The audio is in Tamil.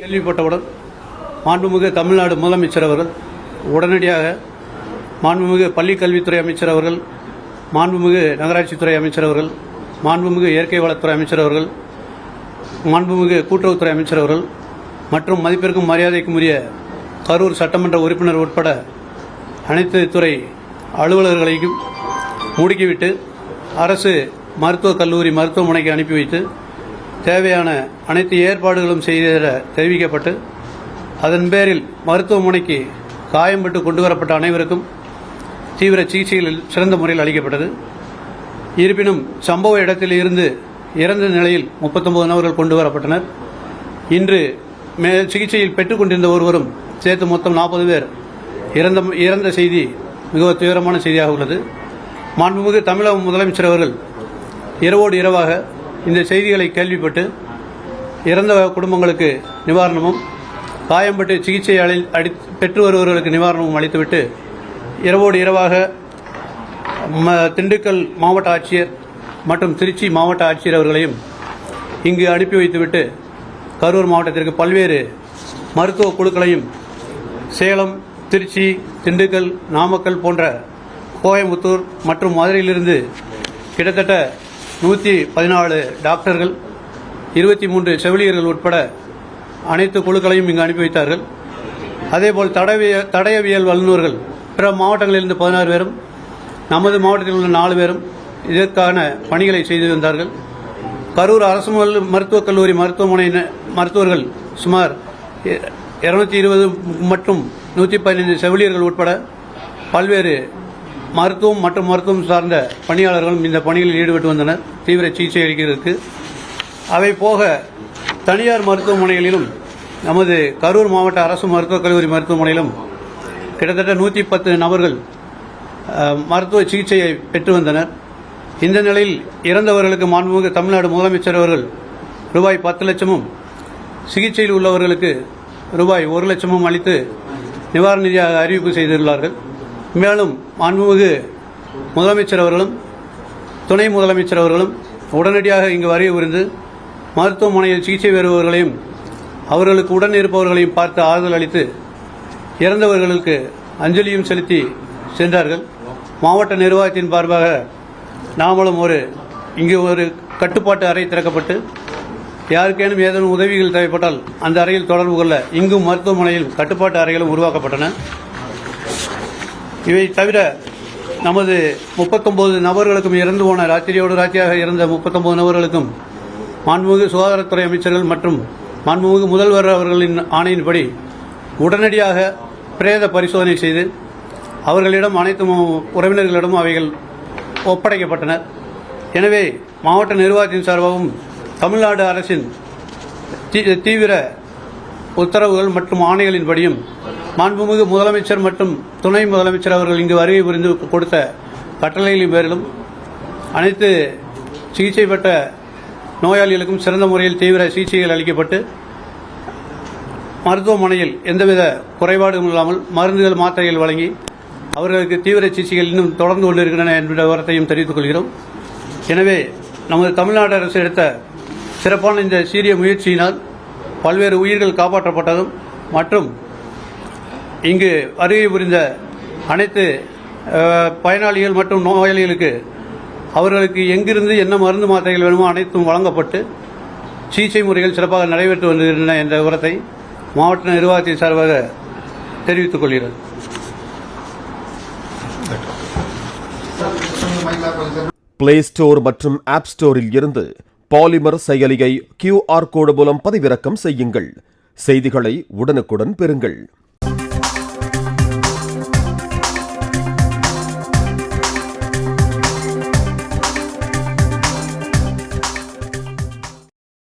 கேள்விப்பட்டவுடன் மாண்புமிகு தமிழ்நாடு முதலமைச்சர் அவர்கள் உடனடியாக மாண்புமிகு பள்ளி கல்வித்துறை அமைச்சர் அவர்கள், மாண்புமிகு நகராட்சித்துறை அமைச்சர் அவர்கள், மாண்புமிகு இயற்கை வளத்துறை அமைச்சர் அவர்கள், மாண்புமிகு கூட்டுறவுத்துறை அமைச்சர் அவர்கள் மற்றும் மதிப்பிற்கும் மரியாதைக்கும் உரிய கரூர் சட்டமன்ற உறுப்பினர் உட்பட அனைத்து துறை அலுவலர்களையும் முடுக்கிவிட்டு அரசு மருத்துவக் கல்லூரி மருத்துவமனைக்கு அனுப்பி வைத்து தேவையான அனைத்து ஏற்பாடுகளும் செய்த தெரிவிக்கப்பட்டு அதன் பேரில் மருத்துவமனைக்கு காயம்பட்டு கொண்டு வரப்பட்ட அனைவருக்கும் தீவிர சிகிச்சைகள் சிறந்த முறையில் அளிக்கப்பட்டது. இருப்பினும் சம்பவ இடத்தில் இருந்து இறந்த நிலையில் 39 நபர்கள் கொண்டு வரப்பட்டனர். இன்று சிகிச்சையில் பெற்றுக் கொண்டிருந்த ஒருவரும் சேர்த்து மொத்தம் 40 பேர் இறந்த செய்தி மிக துயரமான செய்தியாக உள்ளது. மாண்புமிகு தமிழக முதலமைச்சர் அவர்கள் இரவோடு இரவாக இந்த செய்திகளை கேள்விப்பட்டு இறந்த குடும்பங்களுக்கு நிவாரணமும் காயம்பட்டு சிகிச்சை பெற்று வருபவர்களுக்கு நிவாரணமும் அளித்துவிட்டு இரவோடு இரவாக திண்டுக்கல் மாவட்ட ஆட்சியர் மற்றும் திருச்சி மாவட்ட ஆட்சியர் அவர்களையும் இங்கு அனுப்பி வைத்துவிட்டு கரூர் மாவட்டத்திற்கு பல்வேறு மருத்துவ குழுக்களையும் சேலம், திருச்சி, திண்டுக்கல், நாமக்கல் போன்ற கோயம்புத்தூர் மற்றும் மதுரையிலிருந்து கிட்டத்தட்ட 114 டாக்டர்கள், 23 செவிலியர்கள் உட்பட அனைத்து குழுக்களையும் இங்கு அனுப்பி வைத்தார்கள். அதேபோல் தடயவியல் வல்லுநர்கள் பிற மாவட்டங்களிலிருந்து 16 பேரும், நமது மாவட்டத்தில் உள்ள 4 பேரும் இதற்கான பணிகளை செய்து வந்தார்கள். கரூர் அரசு மருத்துவக் கல்லூரி மருத்துவமனை மருத்துவர்கள் சுமார் 220 மற்றும் 115 செவிலியர்கள் உட்பட பல்வேறு மருத்துவம் மற்றும் மருத்துவம் சார்ந்த பணியாளர்களும் இந்த பணிகளில் ஈடுபட்டு வந்தனர் தீவிர சிகிச்சை அளிக்கிறதுக்கு. அவை போக தனியார் மருத்துவமனைகளிலும் நமது கரூர் மாவட்ட அரசு மருத்துவக் கல்லூரி மருத்துவமனையிலும் கிட்டத்தட்ட 110 நபர்கள் மருத்துவ சிகிச்சையை பெற்று வந்தனர். இந்த நிலையில் இறந்தவர்களுக்கு மாண்புமிகு தமிழ்நாடு முதலமைச்சர் அவர்கள் ரூபாய் 10 லட்சமும் சிகிச்சையில் உள்ளவர்களுக்கு ரூபாய் 1 லட்சமும் அளித்து நிவாரண நிதியாக அறிவிப்பு செய்துள்ளார்கள். மேலும் மாண்புமிகு முதலமைச்சர் அவர்களும் துணை முதலமைச்சர் அவர்களும் உடனடியாக இங்கு வருகை புரிந்து மருத்துவமனையில் சிகிச்சை பெறுபவர்களையும் அவர்களுக்கு உடன் இருப்பவர்களையும் பார்த்து ஆறுதல் அளித்து இறந்தவர்களுக்கு அஞ்சலியும் செலுத்தி சென்றார்கள். மாவட்ட நிர்வாகத்தின் சார்பாக நாமளும் இங்கு ஒரு கட்டுப்பாட்டு அறை திறக்கப்பட்டு யாருக்கேனும் ஏதேனும் உதவிகள் தேவைப்பட்டால் அந்த அறையில் தொடர்பு கொள்ள இங்கும் மருத்துவமனையில் கட்டுப்பாட்டு அறைகளும் உருவாக்கப்பட்டன. இவை தவிர நமது 39 நபர்களுக்கும் இறந்து போன ராத்திரியோடு ராத்திரியாக இறந்த 39 நபர்களுக்கும் மாண்புமிகு சுகாதாரத்துறை அமைச்சர்கள் மற்றும் மாண்புமிகு முதல்வர் அவர்களின் ஆணையின்படி உடனடியாக பிரேத பரிசோதனை செய்து அவர்களிடம் அனைத்து உறவினர்களிடம் அவைகள் ஒப்படைக்கப்பட்டன. எனவே மாவட்ட நிர்வாகத்தின் சார்பாகவும் தமிழ்நாடு அரசின் தீவிர உத்தரவுகள் மற்றும் ஆணைகளின்படியும் மாண்புமிகு முதலமைச்சர் மற்றும் துணை முதலமைச்சர் அவர்கள் இங்கு வருகை புரிந்து கொடுத்த கட்டளைகளின் பேரிலும் அனைத்து சிகிச்சை பெற்ற நோயாளிகளுக்கும் சிறந்த முறையில் தீவிர சிகிச்சைகள் அளிக்கப்பட்டு மருத்துவமனையில் எந்தவித குறைபாடும் இல்லாமல் மருந்துகள் மாத்திரைகள் வழங்கி அவர்களுக்கு தீவிர சிகிச்சைகள் இன்னும் தொடர்ந்து கொண்டிருக்கின்றன என்ற விவரத்தையும் தெரிவித்துக் கொள்கிறோம். எனவே நமது தமிழ்நாடு அரசு எடுத்த சிறப்பான இந்த சீரிய முயற்சியினால் பல்வேறு உயிர்கள் காப்பாற்றப்பட்டதும் மற்றும் இங்கு வருகை புரிந்த அனைத்து பயனாளிகள் மற்றும் நோயாளிகளுக்கு அவர்களுக்கு எங்கிருந்து என்ன மருந்து மாத்திரைகள் வேணுமோ அனைத்தும் வழங்கப்பட்டு சிகிச்சை முறைகள் சிறப்பாக நடைபெற்று வருகின்றன என்ற விவரத்தை மாவட்ட நிர்வாகத்தின் சார்பாக தெரிவித்துக் கொள்கிறது. பிளே ஸ்டோர் மற்றும் ஆப் ஸ்டோரில் இருந்து பாலிமர் செயலியை QR கோடு மூலம் பதிவிறக்கம் செய்யுங்கள். செய்திகளை உடனுக்குடன் பெறுங்கள்.